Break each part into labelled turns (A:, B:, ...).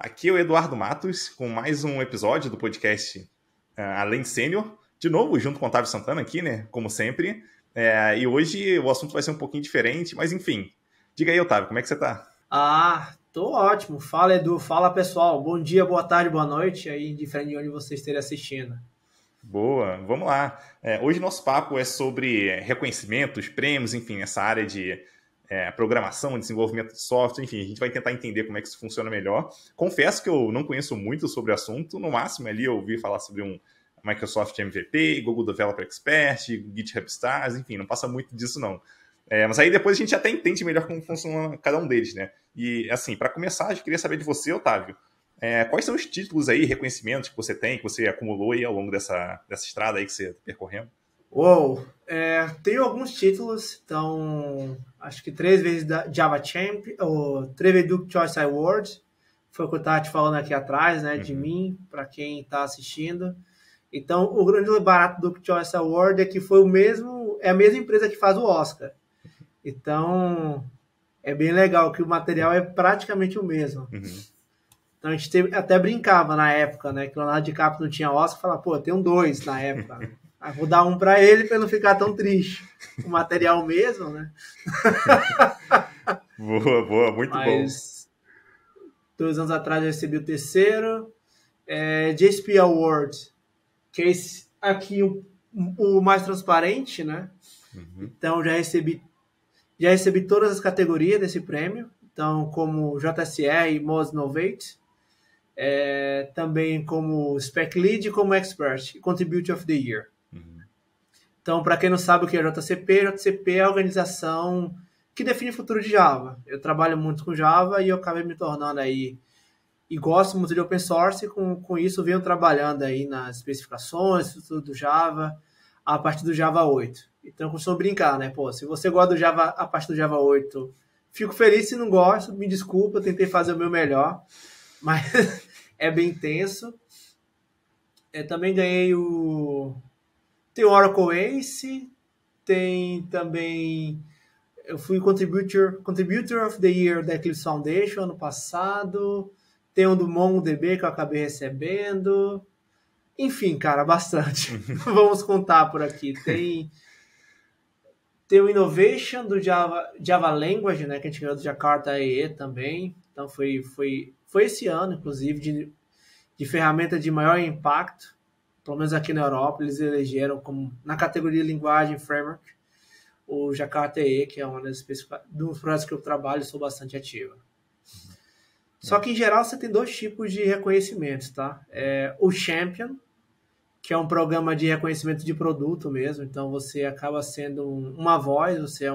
A: Aqui é o Eduardo Matos, com mais um episódio do podcast Além de Sênior. De novo, junto com o Otávio Santana aqui, né? Como sempre. E hoje o assunto vai ser um pouquinho diferente, mas enfim. Diga aí, Otávio, como é que você tá?
B: Tô ótimo. Fala, Edu. Fala, pessoal. Bom dia, boa tarde, boa noite, aí, diferente de onde vocês estejam assistindo.
A: Boa, vamos lá. Hoje nosso papo é sobre reconhecimentos, prêmios, enfim, essa área de programação, desenvolvimento de software, enfim, a gente vai tentar entender como é que isso funciona melhor. Confesso que eu não conheço muito sobre o assunto, no máximo ali eu ouvi falar sobre um Microsoft MVP, Google Developer Expert, GitHub Stars, enfim, não passa muito disso não. Mas aí depois a gente até entende melhor como funciona cada um deles, né? E assim, para começar, eu queria saber de você, Otávio, quais são os títulos aí, reconhecimentos que você tem, que você acumulou aí ao longo dessa estrada aí que você está percorrendo?
B: Tenho alguns títulos, então acho que 3 vezes da Java Champ, ou 3 vezes Duke Choice Award, foi o que eu estava te falando aqui atrás, né, de mim, para quem está assistindo. Então, o grande barato do Duke Choice Award é que é a mesma empresa que faz o Oscar. Então, é bem legal que o material é praticamente o mesmo. Então, a gente até brincava na época, né, que o Leonardo DiCaprio não tinha Oscar, falava, pô, tem 2 na época. Vou dar um para ele para não ficar tão triste. O material mesmo, né?
A: Boa, muito bom.
B: 2 anos atrás eu recebi o terceiro. JSP Award, que é esse aqui o mais transparente, né? Então já recebi todas as categorias desse prêmio. Então, como JSR e Most Innovate. Também como Spec Lead e como Expert e Contributor of the Year. Então, para quem não sabe o que é JCP é a organização que define o futuro de Java. Eu trabalho muito com Java e eu acabei me tornando aí, e gosto muito de open source, e com isso venho trabalhando aí nas especificações, futuro do Java, a partir do Java 8. Então, eu costumo brincar, né? Pô, se você gosta do Java, a partir do Java 8, fico feliz. Se não gosta, me desculpa, eu tentei fazer o meu melhor, mas é bem intenso. Também ganhei tem o Oracle Ace, tem também... Eu fui Contributor of the Year da Eclipse Foundation ano passado. Tem um do MongoDB que eu acabei recebendo. Enfim, cara, bastante. Vamos contar por aqui. Tem o Innovation do Java Language, né, que a gente ganhou do Jakarta EE também. Então foi esse ano, inclusive, de ferramenta de maior impacto. Pelo menos aqui na Europa, eles elegeram como, na categoria linguagem framework, o Jakarta EE, que é uma dos projetos que eu trabalho e sou bastante ativo. Só que, em geral, você tem 2 tipos de reconhecimentos, tá? O Champion, que é um programa de reconhecimento de produto mesmo. Então, você acaba sendo uma voz, você é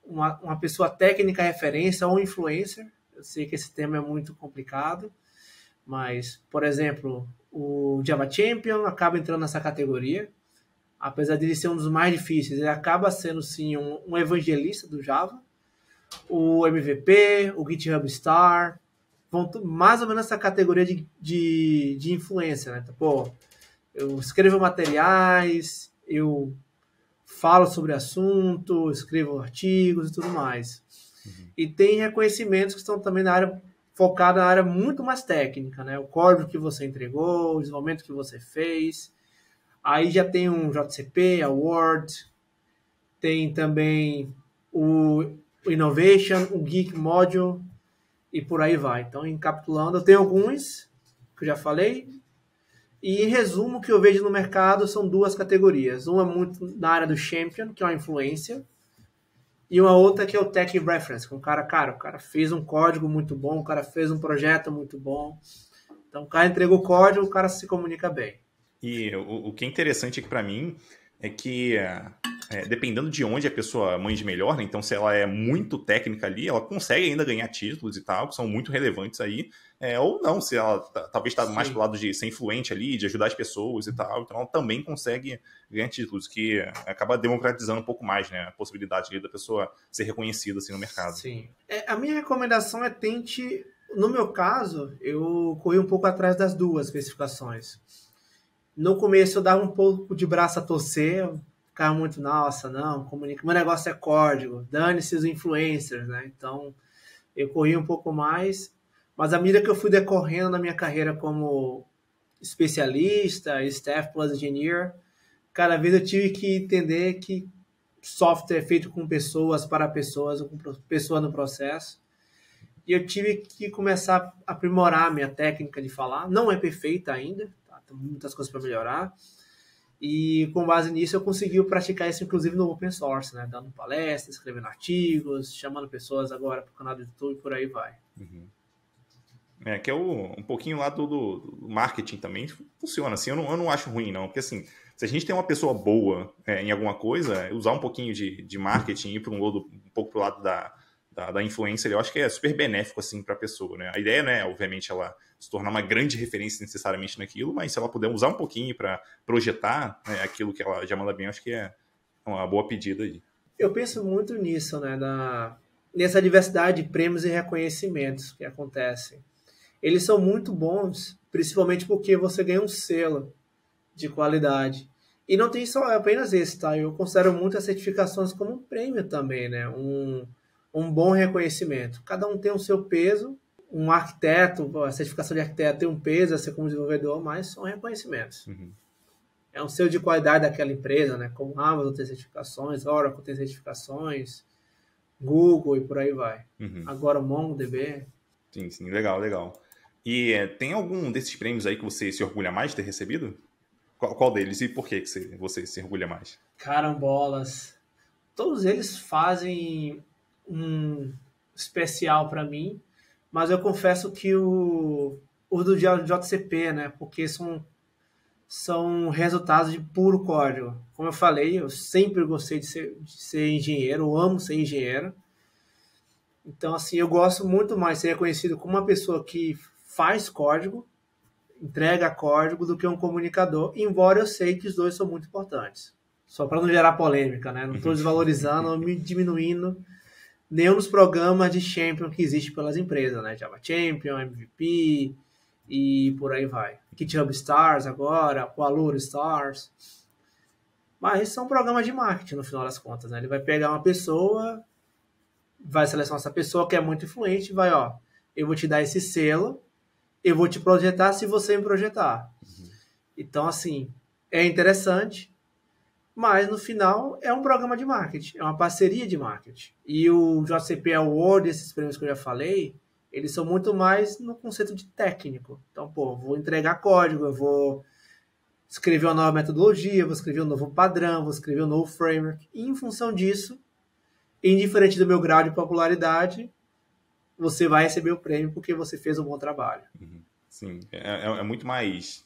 B: uma pessoa técnica referência ou influencer. Eu sei que esse tema é muito complicado, mas, por exemplo, o Java Champion acaba entrando nessa categoria. Apesar de ele ser um dos mais difíceis, ele acaba sendo, sim, um evangelista do Java. O MVP, o GitHub Star, vão mais ou menos nessa categoria de influência, né? Então, pô, eu escrevo materiais, eu falo sobre assunto, escrevo artigos e tudo mais. E tem reconhecimentos que estão também focado na área muito mais técnica, né? O código que você entregou, o desenvolvimento que você fez. Aí já tem um JCP Award, tem também o Innovation, o Geek Module e por aí vai. Então, encapsulando, eu tenho alguns que eu já falei. E, em resumo, o que eu vejo no mercado são 2 categorias. Uma é muito na área do Champion, que é uma influência, e uma outra que é o Tech Reference, que o cara fez um código muito bom, o cara fez um projeto muito bom. Então, o cara entregou o código, o cara se comunica bem.
A: E o que é interessante aqui para mim é que, dependendo de onde a pessoa manje melhor, né? Então se ela é muito técnica ali, ela consegue ainda ganhar títulos e tal, que são muito relevantes aí, ou não, se ela talvez está mais pro lado de ser influente ali, de ajudar as pessoas e tal, então ela também consegue ganhar títulos, que acaba democratizando um pouco mais, né, a possibilidade ali da pessoa ser reconhecida assim no mercado.
B: Sim. A minha recomendação é tente, no meu caso, eu corri um pouco atrás das 2 especificações. No começo eu dava um pouco de braço a torcer, ficava muito, nossa, não, meu negócio é código, dane-se os influencers, né? Então, eu corri um pouco mais, Mas à medida que eu fui decorrendo na minha carreira como especialista, Staff Plus Engineer, cada vez eu tive que entender que software é feito com pessoas, para pessoas, com pessoas no processo. E eu tive que começar a aprimorar a minha técnica de falar. Não é perfeita ainda, tá? Tem muitas coisas para melhorar. E com base nisso eu consegui praticar isso inclusive no open source, né? Dando palestras, escrevendo artigos, chamando pessoas agora para o canal do YouTube e por aí vai.
A: Uhum. Que é um pouquinho lá do marketing também funciona assim. Eu não acho ruim, não. Porque assim, se a gente tem uma pessoa boa em alguma coisa, usar um pouquinho de marketing e ir um pouco pro lado da influência, eu acho que é super benéfico assim para a pessoa, né? A ideia, né, obviamente, ela se tornar uma grande referência necessariamente naquilo, mas se ela puder usar um pouquinho para projetar, né, aquilo que ela já manda bem, eu acho que é uma boa pedida aí.
B: Eu penso muito nisso, né? Nessa diversidade de prêmios e reconhecimentos que acontecem. Eles são muito bons, principalmente porque você ganha um selo de qualidade. E não tem só apenas esse, tá? Eu considero muito as certificações como um prêmio também, né? Um bom reconhecimento. Cada um tem o seu peso. Um arquiteto, a certificação de arquiteto tem um peso, assim como desenvolvedor, mas são reconhecimentos.
A: Uhum.
B: É um selo de qualidade daquela empresa, né? Como Amazon tem certificações, Oracle tem certificações, Google e por aí vai.
A: Uhum.
B: Agora o MongoDB.
A: Sim, legal. E tem algum desses prêmios aí que você se orgulha mais de ter recebido? Qual deles e por que você se orgulha mais?
B: Carambolas. Todos eles fazem um especial para mim, mas eu confesso que o do JCP, né? Porque são resultados de puro código. Como eu falei, eu sempre gostei de ser engenheiro, eu amo ser engenheiro. Então, assim, eu gosto muito mais de ser reconhecido como uma pessoa que faz código, entrega código, do que um comunicador, embora eu sei que os dois são muito importantes. Só para não gerar polêmica, né? Não estou desvalorizando ou me diminuindo nenhum dos programas de Champion que existe pelas empresas, né? Java Champion, MVP e por aí vai. GitHub Stars agora, o Allure Stars. Mas são programas de marketing, no final das contas, né? Ele vai pegar uma pessoa, vai selecionar essa pessoa que é muito influente, vai, ó, eu vou te dar esse selo, eu vou te projetar se você me projetar. Uhum. Então, assim, é interessante, mas no final é um programa de marketing, é uma parceria de marketing. E o JCP Award, esses prêmios que eu já falei, eles são muito mais no conceito de técnico. Então, pô, vou entregar código, eu vou escrever uma nova metodologia, vou escrever um novo padrão, vou escrever um novo framework. E em função disso, indiferente do meu grau de popularidade, você vai receber o prêmio porque você fez um bom trabalho.
A: Uhum. Sim, é muito mais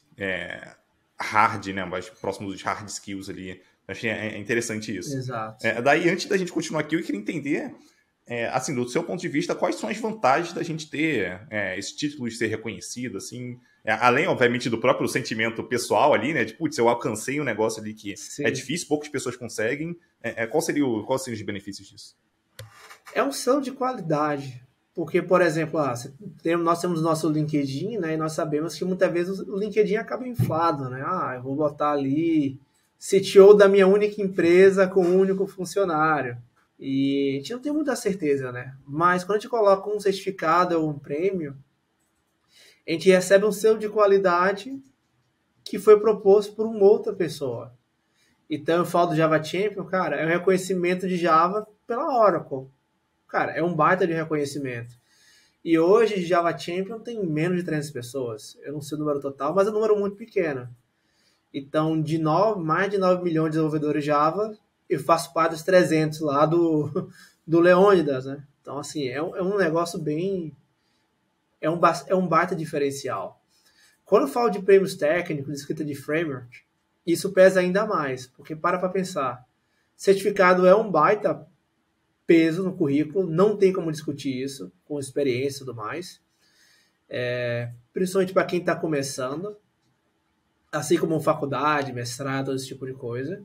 A: hard, né? Mais próximo dos hard skills ali. Achei interessante isso.
B: Exato.
A: Daí, antes da gente continuar aqui, eu queria entender, assim, do seu ponto de vista, quais são as vantagens da gente ter esse título de ser reconhecido, assim, além, obviamente, do próprio sentimento pessoal ali, né? De, putz, eu alcancei um negócio ali que Sim. É difícil, poucas pessoas conseguem. Quais seriam os benefícios disso?
B: É um selo de qualidade. Porque, por exemplo, nós temos o nosso LinkedIn, né? E nós sabemos que muitas vezes o LinkedIn acaba inflado, né? Eu vou botar ali CTO da minha única empresa com um único funcionário. E a gente não tem muita certeza, né? Mas quando a gente coloca um certificado ou um prêmio, a gente recebe um selo de qualidade que foi proposto por uma outra pessoa. Então eu falo do Java Champion, cara, é um reconhecimento de Java pela Oracle. Cara, é um baita de reconhecimento. E hoje Java Champion tem menos de 300 pessoas. Eu não sei o número total, mas é um número muito pequeno. Então, mais de 9 milhões de desenvolvedores Java, eu faço parte dos 300 lá do Leônidas, né? Então, assim, é um negócio bem... É um baita diferencial. Quando eu falo de prêmios técnicos, de escrita de framework, isso pesa ainda mais, porque para pensar. Certificado é um baita peso no currículo, não tem como discutir isso, com experiência e tudo mais. Principalmente para quem está começando, assim como faculdade, mestrado, esse tipo de coisa.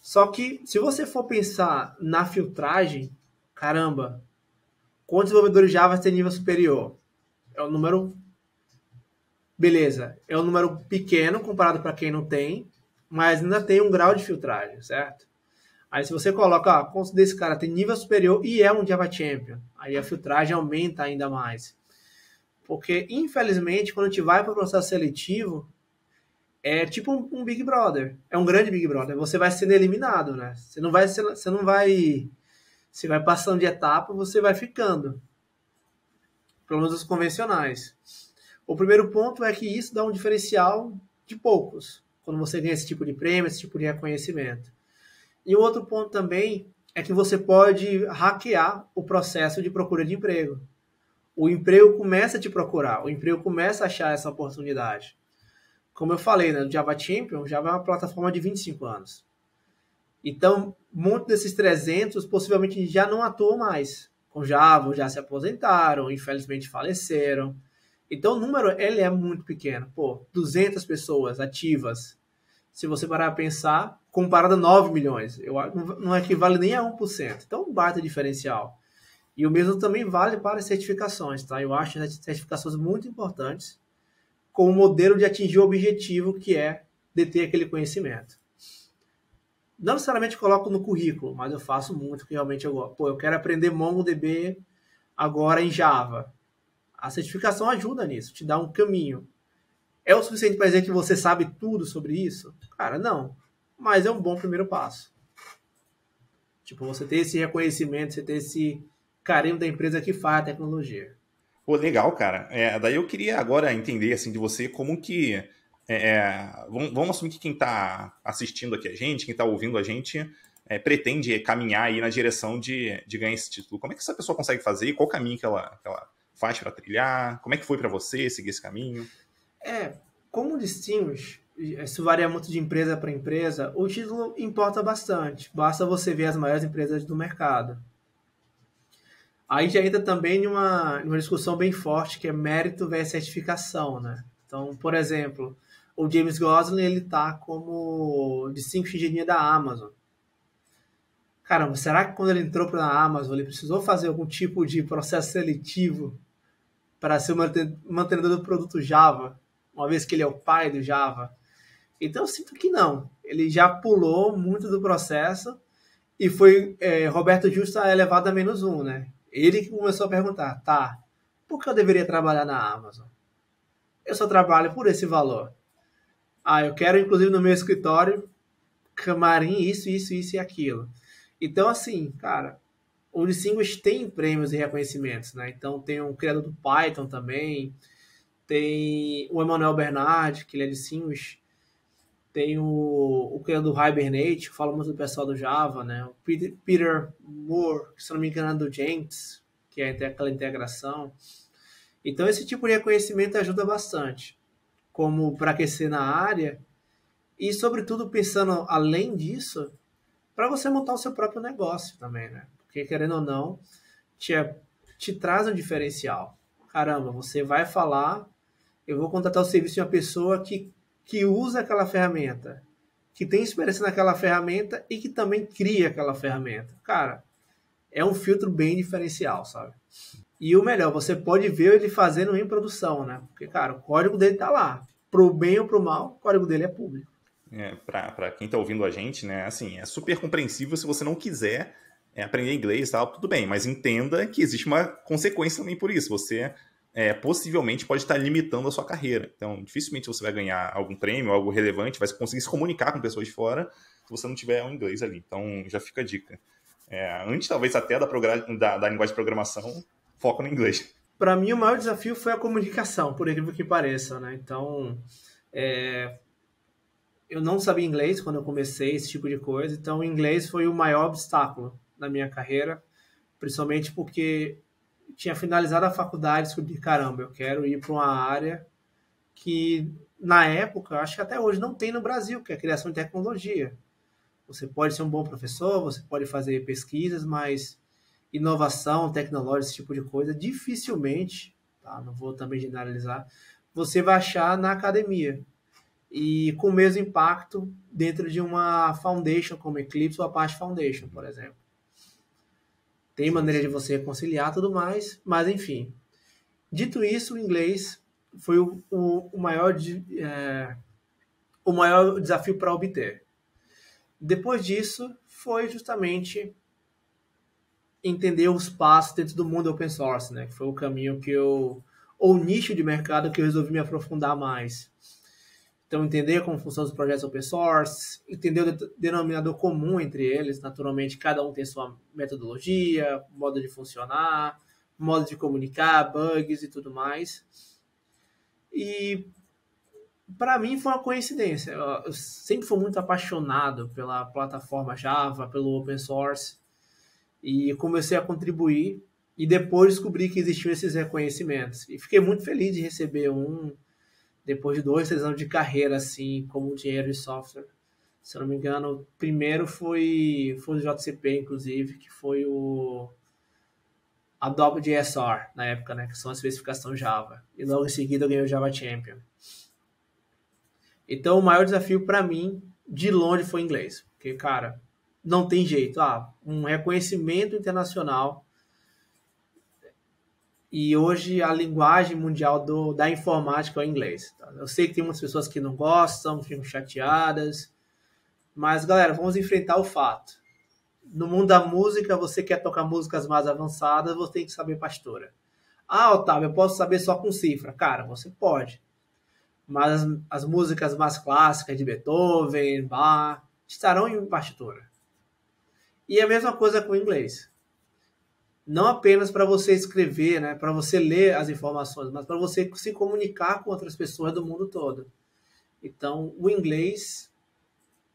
B: Só que, se você for pensar na filtragem, caramba, quantos desenvolvedores Java tem nível superior? É um número... Beleza, é um número pequeno comparado para quem não tem, mas ainda tem um grau de filtragem, certo? Aí se você coloca, quantos desse cara tem nível superior e é um Java Champion, aí a filtragem aumenta ainda mais. Porque, infelizmente, quando a gente vai para o processo seletivo, é tipo um Big Brother. É um grande Big Brother. Você vai sendo eliminado, né? Você vai passando de etapa, você vai ficando. Pelo menos os convencionais. O primeiro ponto é que isso dá um diferencial de poucos, quando você ganha esse tipo de prêmio, esse tipo de reconhecimento. E o outro ponto também é que você pode hackear o processo de procura de emprego. O emprego começa a te procurar, o emprego começa a achar essa oportunidade. Como eu falei, né, o Java Champion, o Java é uma plataforma de 25 anos. Então, muitos desses 300 possivelmente já não atuam mais com Java, ou já se aposentaram, infelizmente faleceram. Então, o número ele é muito pequeno. Pô, 200 pessoas ativas, se você parar a pensar, comparado a 9 milhões, não equivale nem a 1%. Então, um baita diferencial. E o mesmo também vale para as certificações, tá? Eu acho as certificações muito importantes com o modelo de atingir o objetivo que é deter aquele conhecimento. Não necessariamente coloco no currículo, mas eu faço muito, que realmente eu gosto. Pô, eu quero aprender MongoDB agora em Java. A certificação ajuda nisso, te dá um caminho. É o suficiente para dizer que você sabe tudo sobre isso? Cara, não. Mas é um bom primeiro passo. Tipo, você ter esse reconhecimento, você ter esse carinho da empresa que faz a tecnologia.
A: Pô, legal, cara. Daí eu queria agora entender, assim, de você como que... vamos assumir que quem está assistindo aqui a gente, quem está ouvindo a gente, pretende caminhar aí na direção de ganhar esse título. Como é que essa pessoa consegue fazer? Qual o caminho que ela faz para trilhar? Como é que foi para você seguir esse caminho?
B: Como Distinguish, isso varia muito de empresa para empresa, o título importa bastante. Basta você ver as maiores empresas do mercado. Aí já entra também numa discussão bem forte, que é mérito versus certificação, né? Então, por exemplo, o James Gosling, ele tá como Distinguished Engineer da Amazon. Caramba, será que quando ele entrou para a Amazon, ele precisou fazer algum tipo de processo seletivo para ser mantenedor do produto Java, uma vez que ele é o pai do Java? Então eu sinto que não. Ele já pulou muito do processo e foi Roberto Justo elevado a -1, né? Ele que começou a perguntar, tá, por que eu deveria trabalhar na Amazon? Eu só trabalho por esse valor. Eu quero, inclusive, no meu escritório, camarim, isso e aquilo. Então, assim, cara, o Distinguish tem prêmios e reconhecimentos, né? Então, tem um criador do Python também, tem o Emmanuel Bernard, que ele é Distinguish, tem o criador do Hibernate, que fala muito do pessoal do Java, né? O Peter Moore, que se não me engano é do Jenkins, que é aquela integração. Então, esse tipo de reconhecimento ajuda bastante, como para aquecer na área e, sobretudo, pensando além disso, para você montar o seu próprio negócio também, né? Porque, querendo ou não, te traz um diferencial. Caramba, você vai falar, eu vou contratar o serviço de uma pessoa que usa aquela ferramenta, que tem experiência naquela ferramenta e que também cria aquela ferramenta. Cara, é um filtro bem diferencial, sabe? E o melhor, você pode ver ele fazendo em produção, né? Porque, cara, o código dele tá lá. Pro bem ou pro mal, o código dele é público.
A: Para quem está ouvindo a gente, né, assim, é super compreensível se você não quiser aprender inglês e tal, tudo bem, mas entenda que existe uma consequência também por isso. Você possivelmente pode estar limitando a sua carreira. Então, dificilmente você vai ganhar algum prêmio, algo relevante, vai conseguir se comunicar com pessoas de fora se você não tiver o inglês ali. Então, já fica a dica. Antes, talvez, até da linguagem de programação, foca no inglês.
B: Para mim, o maior desafio foi a comunicação, por incrível que pareça, né? Então, eu não sabia inglês quando eu comecei esse tipo de coisa, então o inglês foi o maior obstáculo na minha carreira, principalmente porque tinha finalizado a faculdade e descobri, caramba, eu quero ir para uma área que, na época, acho que até hoje não tem no Brasil, que é a criação de tecnologia. Você pode ser um bom professor, você pode fazer pesquisas, mas inovação tecnológica, esse tipo de coisa, dificilmente, tá? Não vou também generalizar, você vai achar na academia. E com o mesmo impacto dentro de uma foundation como Eclipse ou Apache Foundation, por exemplo. Tem maneira de você conciliar tudo mais, mas enfim. Dito isso, o inglês foi o maior desafio para obter. Depois disso, foi justamente entender os passos dentro do mundo open source, né? Que foi o caminho que eu ou nicho de mercado que eu resolvi me aprofundar mais. Então, entender como funcionam os projetos open source, entender o denominador comum entre eles. Naturalmente, cada um tem sua metodologia, modo de funcionar, modo de comunicar, bugs e tudo mais. E, para mim, foi uma coincidência. Eu sempre fui muito apaixonado pela plataforma Java, pelo open source, e comecei a contribuir. E depois descobri que existiam esses reconhecimentos. E fiquei muito feliz de receber depois de 2, 3 anos de carreira, assim, como engenheiro de software. Se eu não me engano, o primeiro foi o JCP, inclusive, que foi o Adobe JSR, na época, né, que são as especificações Java. E logo em seguida eu ganhei o Java Champion. Então, o maior desafio para mim, de longe, foi inglês. Porque, cara, não tem jeito. Um reconhecimento internacional. E hoje a linguagem mundial da informática é o inglês. Tá? Eu sei que tem muitas pessoas que não gostam, ficam chateadas. Mas, galera, vamos enfrentar o fato. No mundo da música, você quer tocar músicas mais avançadas, você tem que saber partitura. Otávio, eu posso saber só com cifra. Cara, você pode. Mas as músicas mais clássicas de Beethoven, Bach, estarão em partitura. E a mesma coisa com o inglês. Não apenas para você escrever, né, para você ler as informações, mas para você se comunicar com outras pessoas do mundo todo. Então, o inglês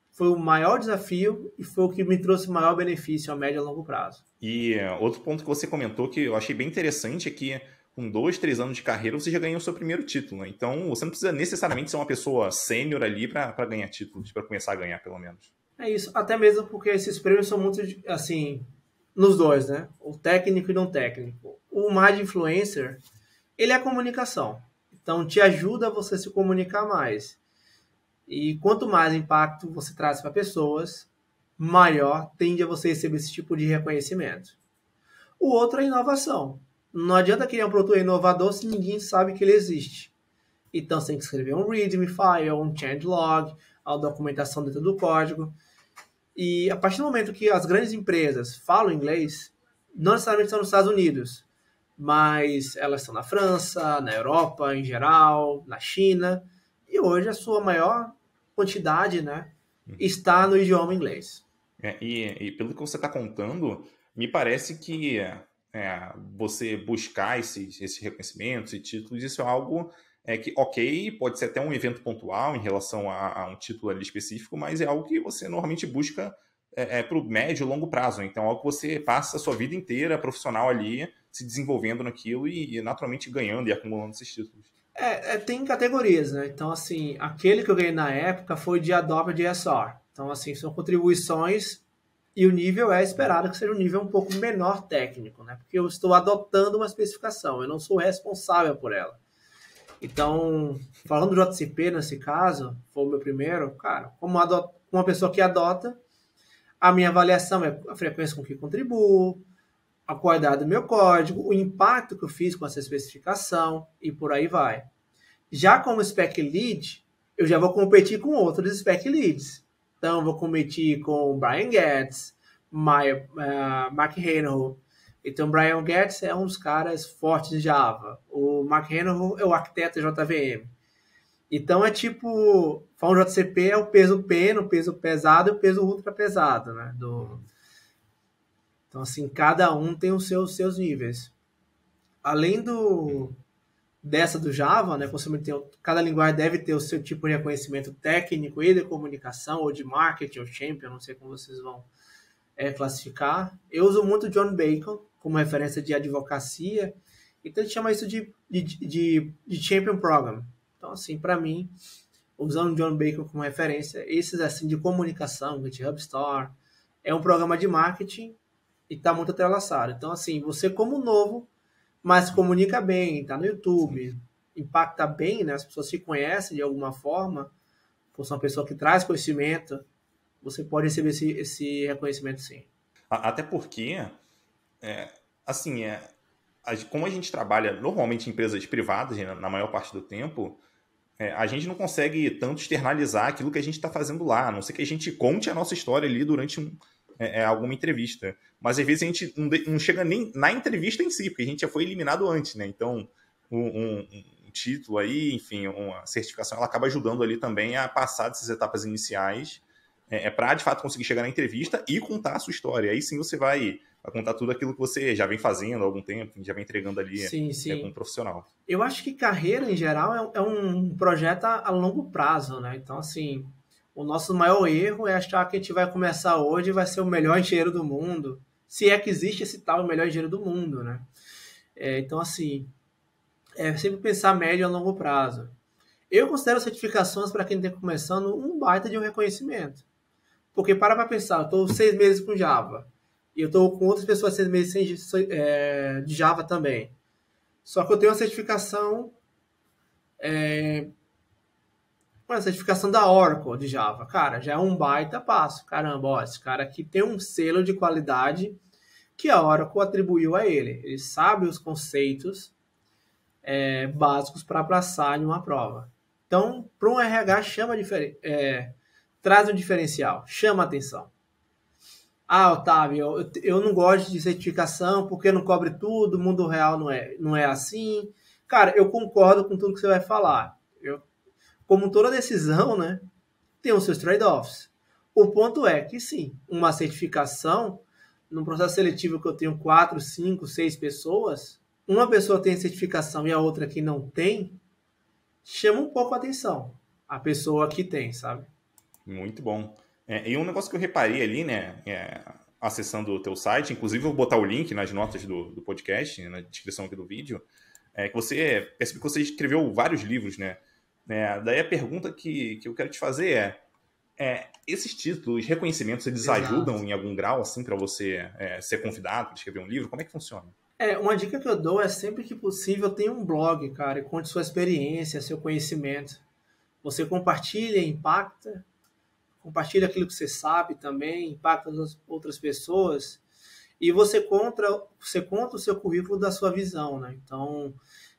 B: foi o maior desafio e foi o que me trouxe o maior benefício a médio e longo prazo.
A: E outro ponto que você comentou que eu achei bem interessante é que com 2, 3 anos de carreira você já ganhou o seu primeiro título. Né? Então você não precisa necessariamente ser uma pessoa sênior ali para ganhar títulos, para começar a ganhar pelo menos.
B: É isso, até mesmo porque esses prêmios são muito, assim, nos dois, né? O técnico e não técnico. O mais de influencer, ele é a comunicação. Então te ajuda a você se comunicar mais. E quanto mais impacto você traz para pessoas, maior tende a você receber esse tipo de reconhecimento. O outro é a inovação. Não adianta criar um produto inovador se ninguém sabe que ele existe. Então você tem que escrever um README file, um changelog, a documentação dentro do código. E a partir do momento que as grandes empresas falam inglês, não necessariamente estão nos Estados Unidos, mas elas estão na França, na Europa em geral, na China, e hoje a sua maior quantidade, né, está no idioma inglês.
A: E pelo que você está contando, me parece que você buscar esses reconhecimentos e títulos, isso é algo que, ok, pode ser até um evento pontual em relação a um título ali específico, mas é algo que você normalmente busca para o médio e longo prazo. Então, é algo que você passa a sua vida inteira profissional ali, se desenvolvendo naquilo e naturalmente ganhando e acumulando esses títulos.
B: Tem categorias, né? Então, assim, aquele que eu ganhei na época foi de Adobe JSR. Então, assim, são contribuições e o nível é esperado que seja um nível um pouco menor técnico, né? Porque eu estou adotando uma especificação, eu não sou responsável por ela. Então, falando do JCP nesse caso, foi o meu primeiro, cara, como uma pessoa que adota, a minha avaliação é a frequência com que contribuo, a qualidade do meu código, o impacto que eu fiz com essa especificação e por aí vai. Já como Spec Lead, eu já vou competir com outros Spec Leads. Então, eu vou competir com o Brian Getz, Mark Hanover. Então, o Brian Getz é um dos caras fortes de Java. O Mark Hanover é o arquiteto JVM. Então, é tipo, falando JCP é o peso peno, o peso pesado e o peso ultra pesado, né? Então, assim, cada um tem os seus níveis. Além dessa do Java, né? Cada linguagem deve ter o seu tipo de reconhecimento técnico e de comunicação, ou de marketing, ou champion, não sei como vocês vão classificar. Eu uso muito John Bacon como referência de advocacia, então a gente chama isso de Champion Program. Então, assim, para mim, usando John Bacon como referência, esses assim de comunicação, GitHub Store, é um programa de marketing e está muito entrelaçado. Então, assim, você como novo, mas comunica bem, está no YouTube, impacta bem, né? As pessoas se conhecem de alguma forma, você é uma pessoa que traz conhecimento, você pode receber esse reconhecimento sim.
A: Até porque, como a gente trabalha normalmente em empresas privadas, na maior parte do tempo, a gente não consegue tanto externalizar aquilo que a gente está fazendo lá, a não ser que a gente conte a nossa história ali durante alguma entrevista. Mas às vezes a gente não chega nem na entrevista em si, porque a gente já foi eliminado antes, né? Então, um título aí, enfim, uma certificação, ela acaba ajudando ali também a passar dessas etapas iniciais para, de fato, conseguir chegar na entrevista e contar a sua história. Aí sim você vai contar tudo aquilo que você já vem fazendo há algum tempo, já vem entregando ali
B: Sim, sim.
A: como profissional.
B: Eu acho que carreira, em geral, é um projeto a longo prazo, né? Então, assim, o nosso maior erro é achar que a gente vai começar hoje e vai ser o melhor engenheiro do mundo, se é que existe esse tal melhor engenheiro do mundo, né? Então, assim, sempre pensar médio a longo prazo. Eu considero certificações para quem está começando um baita de um reconhecimento. Porque para pensar, eu estou 6 meses com Java, e eu estou com outras pessoas 6 meses de Java também. Só que eu tenho uma certificação da Oracle de Java. Cara, já é um baita passo. Caramba, ó, esse cara aqui tem um selo de qualidade que a Oracle atribuiu a ele. Ele sabe os conceitos básicos para passar em uma prova. Então, para um RH, traz um diferencial, chama a atenção. Ah, Otávio, eu não gosto de certificação porque não cobre tudo, o mundo real não é assim. Cara, eu concordo com tudo que você vai falar. Como toda decisão, né, tem os seus trade-offs. O ponto é que, sim, uma certificação, num processo seletivo que eu tenho 4, 5, 6 pessoas, uma pessoa tem certificação e a outra que não tem, chama um pouco a atenção. A pessoa que tem, sabe?
A: Muito bom. E um negócio que eu reparei ali, né, acessando o teu site, inclusive eu vou botar o link nas notas do podcast, na descrição aqui do vídeo, que você percebe que você escreveu vários livros, né? Daí a pergunta que eu quero te fazer esses títulos, reconhecimentos, eles
B: Exato.
A: ajudam em algum grau, assim, para você ser convidado para escrever um livro? Como é que funciona?
B: Uma dica que eu dou é sempre que possível tenha um blog, cara, e conte sua experiência, seu conhecimento. Você compartilha, impacta, compartilha aquilo que você sabe também, impacta as outras pessoas, e você conta o seu currículo da sua visão, né? Então,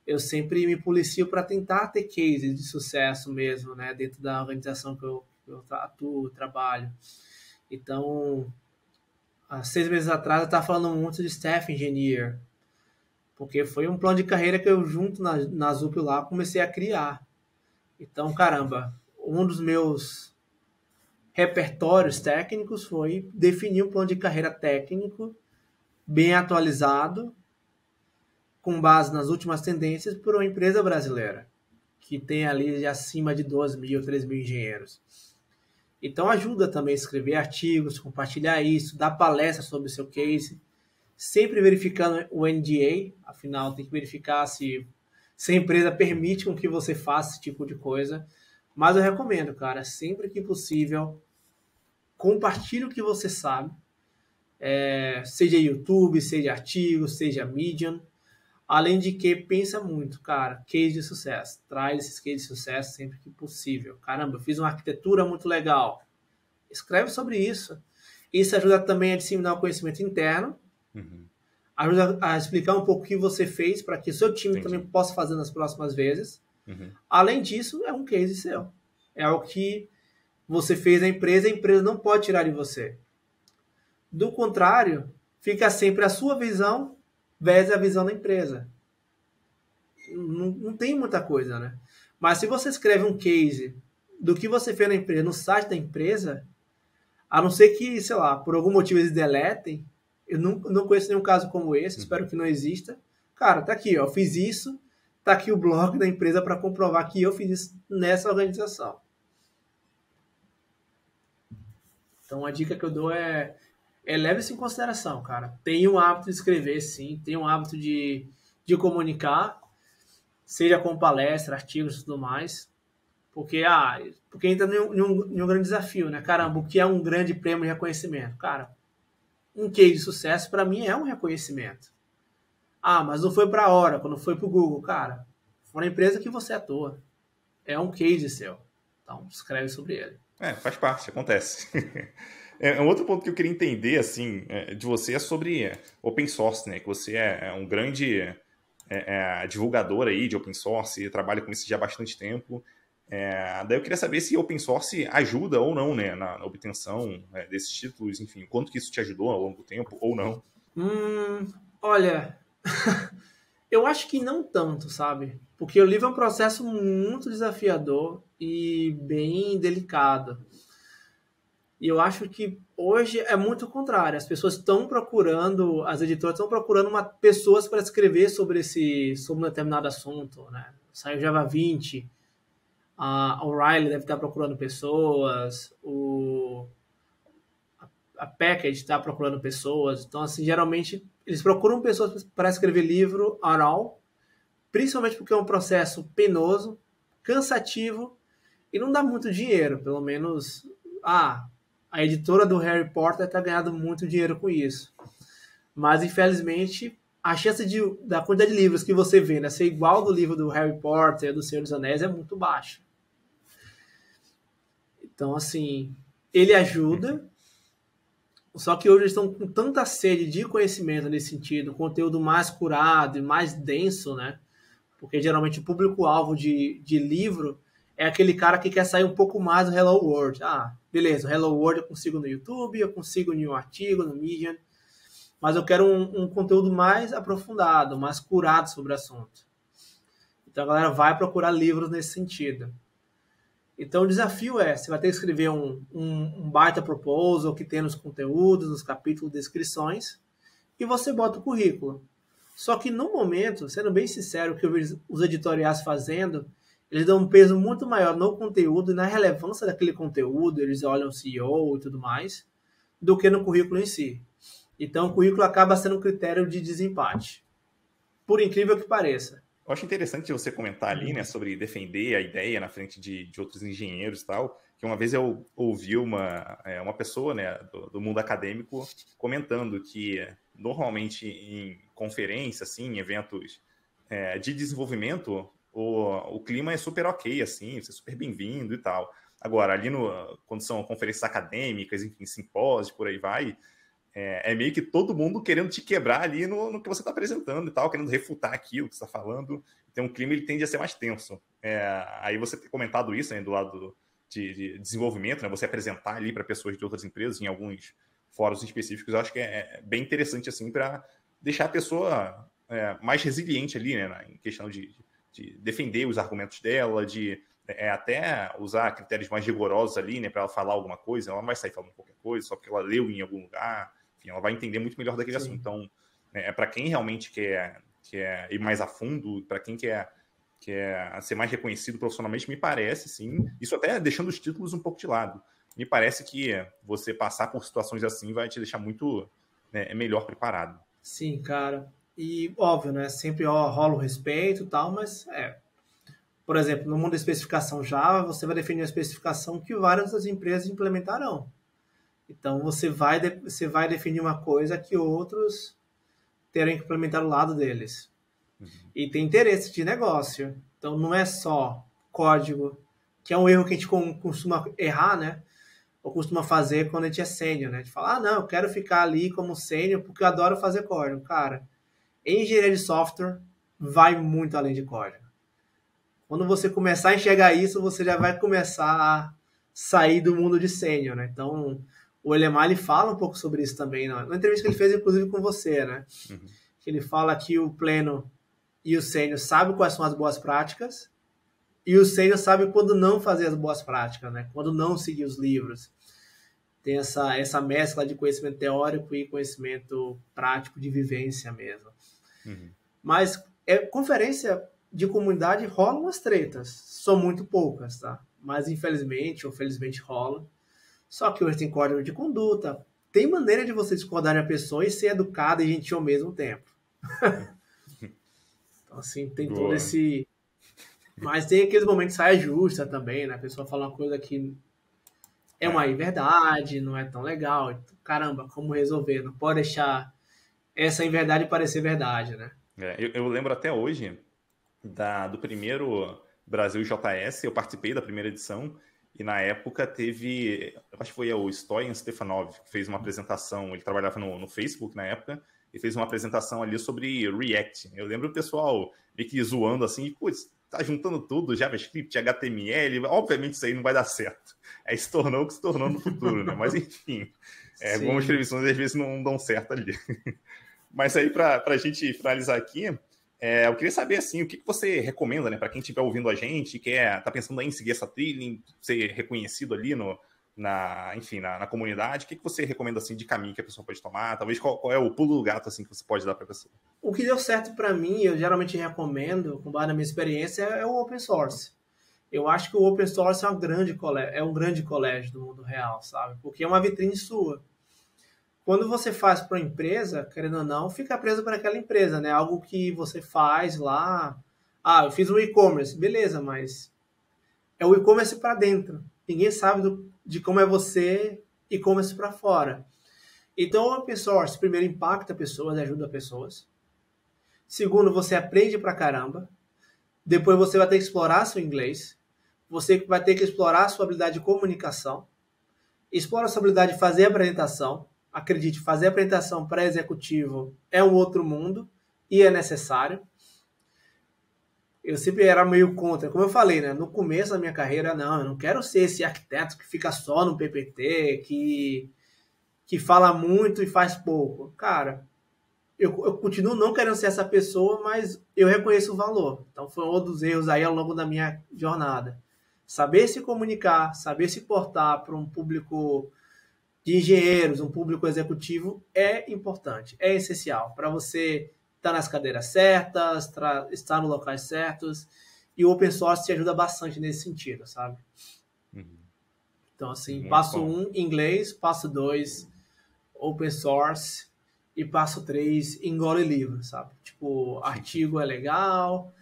B: eu sempre me policio para tentar ter cases de sucesso mesmo, né? Dentro da organização que eu atuo, trabalho. Então, há 6 meses atrás eu estava falando muito de staff engineer, porque foi um plano de carreira que eu, junto na ZUP lá, comecei a criar. Então, caramba, um dos meus repertórios técnicos foi definir um plano de carreira técnico bem atualizado, com base nas últimas tendências, por uma empresa brasileira, que tem ali acima de 2.000, 3.000 engenheiros. Então ajuda também a escrever artigos, compartilhar isso, dar palestra sobre o seu case, sempre verificando o NDA, afinal tem que verificar se a empresa permite com que você faça esse tipo de coisa. Mas eu recomendo, cara, sempre que possível, compartilhe o que você sabe, seja YouTube, seja artigo, seja Medium. Além de que, pensa muito, cara, case de sucesso. Traz esses cases de sucesso sempre que possível. Caramba, eu fiz uma arquitetura muito legal. Escreve sobre isso. Isso ajuda também a disseminar o conhecimento interno.
A: Uhum.
B: Ajuda a explicar um pouco o que você fez para que o seu time também possa fazer nas próximas vezes.
A: Uhum.
B: Além disso, é um case seu. É algo que você fez na empresa e a empresa não pode tirar de você. Do contrário, fica sempre a sua visão versus a visão da empresa. Não tem muita coisa, né? Mas se você escreve um case do que você fez na empresa, no site da empresa, a não ser que, sei lá, por algum motivo eles deletem, eu não conheço nenhum caso como esse, espero que não exista. Cara, tá aqui, ó, eu fiz isso, tá aqui o blog da empresa para comprovar que eu fiz isso nessa organização. Então a dica que eu dou leve isso em consideração, cara. Tenha um hábito de escrever, sim. Tenha um hábito de comunicar, seja com palestra, artigos e tudo mais. Porque entra em um grande desafio, né? Caramba, o que é um grande prêmio de reconhecimento? Cara, um case de sucesso, para mim, é um reconhecimento. Mas não foi para a Oracle, não foi para o Google. Cara, foi na empresa que você atua. É um case seu. Então, escreve sobre ele.
A: Faz parte, acontece. Um outro ponto que eu queria entender, assim, de você é sobre open source, né? Que você é um grande divulgador aí de open source, trabalha com isso já há bastante tempo. Daí eu queria saber se open source ajuda ou não, né? Na obtenção desses títulos, enfim, quanto que isso te ajudou ao longo do tempo ou não.
B: Olha, Eu acho que não tanto, sabe? Porque o livro é um processo muito desafiador e bem delicado. E eu acho que hoje é muito o contrário. As pessoas estão procurando, as editoras estão procurando pessoas para escrever sobre um determinado assunto, né? Saiu Java 20, a O'Reilly deve estar procurando pessoas, a Package está procurando pessoas. Então, assim, geralmente eles procuram pessoas para escrever livro oral, principalmente porque é um processo penoso, cansativo e não dá muito dinheiro. Pelo menos, a editora do Harry Potter está ganhando muito dinheiro com isso. Mas, infelizmente, a chance da quantidade de livros que você vê, né, ser igual do livro do Harry Potter, do Senhor dos Anéis, é muito baixa. Então, assim, ele ajuda, só que hoje eles estão com tanta sede de conhecimento nesse sentido, conteúdo mais curado e mais denso, né? Porque geralmente o público-alvo de livro é aquele cara que quer sair um pouco mais do Hello World. Beleza, o Hello World eu consigo no YouTube, eu consigo em um artigo, no Medium, mas eu quero um conteúdo mais aprofundado, mais curado sobre o assunto. Então a galera vai procurar livros nesse sentido. Então o desafio você vai ter que escrever um baita proposal que tem nos conteúdos, nos capítulos, descrições, e você bota o currículo. Só que no momento, sendo bem sincero, o que eu vejo os editoriais fazendo, eles dão um peso muito maior no conteúdo e na relevância daquele conteúdo, eles olham o CEO e tudo mais, do que no currículo em si. Então o currículo acaba sendo um critério de desempate. Por incrível que pareça.
A: Eu acho interessante você comentar ali, né, sobre defender a ideia na frente de outros engenheiros e tal, que uma vez eu ouvi uma pessoa, né, do mundo acadêmico comentando que normalmente em conferências, assim, em eventos de desenvolvimento, o clima é super ok, assim, você é super bem-vindo e tal. Agora, ali quando são conferências acadêmicas, enfim, simpósios, por aí vai, é meio que todo mundo querendo te quebrar ali no que você está apresentando e tal, querendo refutar aquilo que você está falando. Então, o clima ele tende a ser mais tenso. Aí você ter comentado isso, né, do lado de desenvolvimento, né, você apresentar ali para pessoas de outras empresas em alguns fóruns específicos, eu acho que é bem interessante assim para deixar a pessoa mais resiliente ali, né, em questão de defender os argumentos dela, de até usar critérios mais rigorosos ali, né, para ela falar alguma coisa. Ela não vai sair falando qualquer coisa só porque ela leu em algum lugar. Enfim, ela vai entender muito melhor daquele assunto. Então, para quem realmente quer ir mais a fundo, para quem quer ser mais reconhecido profissionalmente, me parece, sim, isso até deixando os títulos um pouco de lado, me parece que você passar por situações assim vai te deixar muito melhor preparado.
B: Sim, cara. E, óbvio, né, sempre rola o respeito e tal, mas, por exemplo, no mundo da especificação Java, você vai definir uma especificação que várias das empresas implementarão. Então, você vai definir uma coisa que outros terem que implementar do lado deles. Uhum. E tem interesse de negócio. Então, não é só código, que é um erro que a gente costuma errar, né? Ou costuma fazer quando a gente é sênior, né? A gente fala, não, eu quero ficar ali como sênior porque eu adoro fazer código. Cara, engenharia de software vai muito além de código. Quando você começar a enxergar isso, você já vai começar a sair do mundo de sênior, né? Então, o Elemar, ele fala um pouco sobre isso também, né? Na entrevista que ele fez, inclusive, com você, né? Uhum. Ele fala que o pleno e o sênior sabem quais são as boas práticas e o sênior sabe quando não fazer as boas práticas, né? Quando não seguir os livros. Tem essa mescla de conhecimento teórico e conhecimento prático de vivência mesmo. Uhum. Mas conferência de comunidade rola umas tretas. São muito poucas, tá? Mas infelizmente ou felizmente rola. Só que hoje tem código de conduta. Tem maneira de você discordar de uma pessoa e ser educado e gentil ao mesmo tempo. Então, assim, tem Boa. Todo esse... Mas tem aqueles momentos de saia justa também, né? A pessoa fala uma coisa que é uma inverdade, não é tão legal. Então, caramba, como resolver? Não pode deixar essa inverdade parecer verdade, né?
A: Eu lembro até hoje do primeiro Brasil JS, eu participei da primeira edição, e na época teve, eu acho que foi o Stoyan Stefanov, que fez uma apresentação, ele trabalhava no Facebook na época, e fez uma apresentação ali sobre React. Eu lembro o pessoal meio que zoando assim, putz, tá juntando tudo, JavaScript, HTML, obviamente isso aí não vai dar certo. Aí se tornou o que se tornou no futuro, né? Mas enfim, algumas previsões às vezes não dão certo ali. Mas aí, para a gente finalizar aqui, eu queria saber, assim, o que você recomenda, né, para quem estiver ouvindo a gente e tá pensando em seguir essa trilha, em ser reconhecido ali na comunidade, o que você recomenda, assim, de caminho que a pessoa pode tomar? Talvez qual é o pulo do gato, assim, que você pode dar para a pessoa?
B: O que deu certo para mim, eu geralmente recomendo, com base na minha experiência, é o open source. Eu acho que o open source é um grande colégio do mundo real, sabe? Porque é uma vitrine sua. Quando você faz para uma empresa, querendo ou não, fica preso para aquela empresa, né? Algo que você faz lá. Ah, eu fiz um e-commerce, beleza, mas é o e-commerce para dentro. Ninguém sabe de como é você e-commerce para fora. Então, o open source, primeiro, impacta pessoas, ajuda pessoas. Segundo, você aprende pra caramba. Depois você vai ter que explorar seu inglês. Você vai ter que explorar sua habilidade de comunicação. Explora sua habilidade de fazer apresentação. Acredite, fazer apresentação para executivo é um outro mundo e é necessário. Eu sempre era meio contra. Como eu falei, né? No começo da minha carreira, não, eu não quero ser esse arquiteto que fica só no PPT, que fala muito e faz pouco. Cara, eu continuo não querendo ser essa pessoa, mas eu reconheço o valor. Então foi um dos erros aí ao longo da minha jornada. Saber se comunicar, saber se portar para um público de engenheiros, um público executivo, é importante, é essencial para você estar nas cadeiras certas, estar nos locais certos, e o open source te ajuda bastante nesse sentido, sabe?
A: Uhum.
B: Então, assim,
A: Muito
B: passo
A: bom.
B: 1, inglês, passo 2, open source, e passo 3, engole livro, sabe? Tipo, artigo é legal,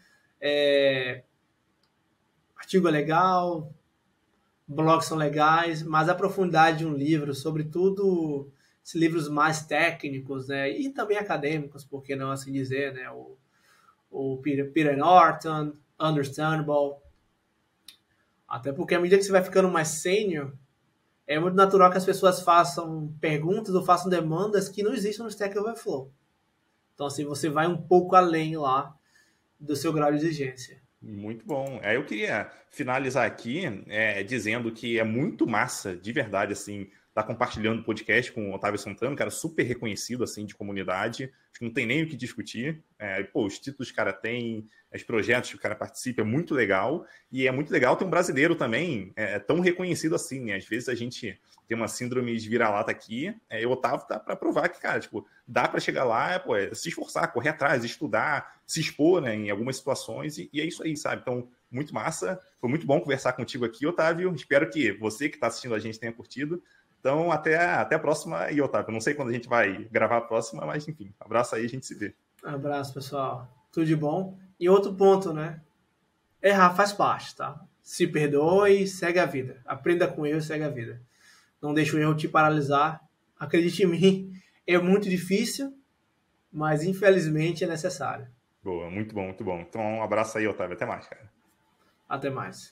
B: blogs são legais, mas a profundidade de um livro, sobretudo esses livros mais técnicos, né, e também acadêmicos, por que não assim dizer, né, o Peter Norton, Understandable, até porque à medida que você vai ficando mais sênior, é muito natural que as pessoas façam perguntas ou façam demandas que não existem no Stack Overflow. Então, assim, você vai um pouco além lá do seu grau de exigência.
A: Muito bom. Eu queria finalizar aqui dizendo que é muito massa, de verdade, assim, estar compartilhando o podcast com o Otávio Santana, um cara super reconhecido, assim, de comunidade. Acho que não tem nem o que discutir. Os títulos que o cara tem, os projetos que o cara participa, é muito legal. E é muito legal ter um brasileiro também tão reconhecido assim, né? Às vezes a gente tem uma síndrome de vira-lata aqui, e o Otávio tá para provar que, cara, tipo, dá para chegar lá, se esforçar, correr atrás, estudar, se expor, né, em algumas situações, e é isso aí, sabe? Então, muito massa. Foi muito bom conversar contigo aqui, Otávio. Espero que você que está assistindo a gente tenha curtido. Então, até a próxima. E, Otávio, não sei quando a gente vai gravar a próxima, mas, enfim, abraço aí, a gente se vê.
B: Abraço, pessoal. Tudo de bom. E outro ponto, né? Errar faz parte, tá? Se perdoe e segue a vida. Aprenda com erro e segue a vida. Não deixe o erro te paralisar. Acredite em mim, é muito difícil, mas infelizmente é necessário.
A: Boa, muito bom, muito bom. Então, um abraço aí, Otávio. Até mais, cara.
B: Até mais.